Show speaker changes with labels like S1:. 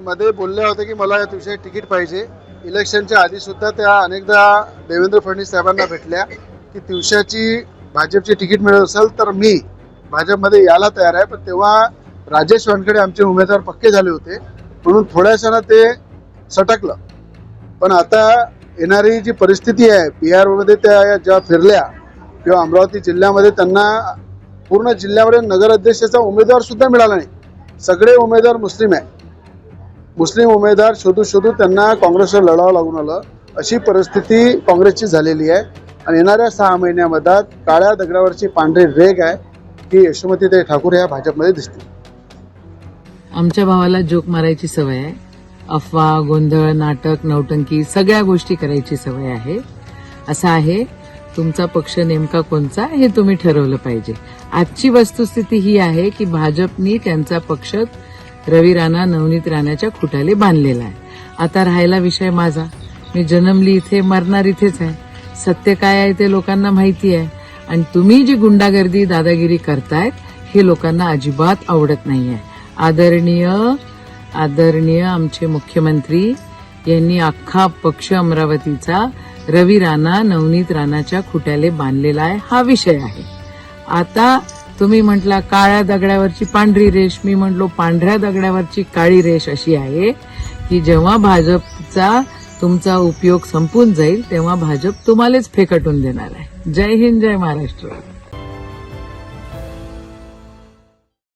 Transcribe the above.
S1: मध्ये बोलले होते की मला या दिवशी तिकीट पाहिजे. इलेक्शनच्या आधी सुद्धा त्या अनेकदा देवेंद्र फडणवीस साहेबांना भेटल्या की दिवसाची भाजपची तिकीट मिळत असेल तर मी भाजपमध्ये यायला तयार आहे. पण तेव्हा राजेश वानखेडे आमचे उमेदवार पक्के झाले होते म्हणून थोड्याशा ते सटकलं. पण आता येणारी जी परिस्थिती आहे, बिहारमध्ये त्या जेव्हा फिरल्या किंवा अमरावती जिल्ह्यामध्ये त्यांना पूर्ण जिल्ह्यामध्ये नगर अध्यक्षाचा उमेदवार सुद्धा मिळाला नाही. सगळे उमेदवार मुस्लिम आहे. मुस्लिम उमेदवार शोधू त्यांना काँग्रेसवर लढावं लागून आलं. अशी परिस्थिती काँग्रेसची झालेली आहे. आणि येणाऱ्या 6 महिन्यामध्ये काळ्या दगडावरची पांढरी रेघ आहे की यशोमतीताई ठाकूर ह्या भाजपमध्ये दिसतील.
S2: आमच्या भावाला जोक मारायची सवय आहे. अफवा, गोंधळ, नाटक, नौटंकी सगळ्या गोष्टी करायची सवय आहे. असं आहे, तुमचा पक्ष नेमका कोणचा हे तुम्ही ठरवलं पाहिजे. आजची वस्तुस्थिती ही आहे की भाजपनी त्यांचा पक्ष रवी राणा, नवनीत राणाच्या खुटाले बांधलेला आहे. आता राहायला विषय माझा. मी जन्मली इथे, मरणार इथेच आहे. सत्य काय आहे ते लोकांना माहिती आहे. आणि तुम्ही जी गुंडागर्दी, दादागिरी करतायत हे लोकांना अजिबात आवडत नाहीये. आदरणीय आमचे मुख्यमंत्री यांनी अख्खा पक्ष अमरावतीचा रवी राणा, नवनीत राणाच्या खुट्याले बांधलेला आहे. हा विषय आहे. आता तुम्ही म्हटला काळ्या दगडावरची पांढरी रेष, मी म्हटलो पांढऱ्या दगडावरची काळी रेष अशी आहे की जेव्हा भाजपचा तुमचा उपयोग संपून जाईल तेव्हा भाजप तुम्हालाच फेकटून देणार आहे. जय हिंद, जय महाराष्ट्र.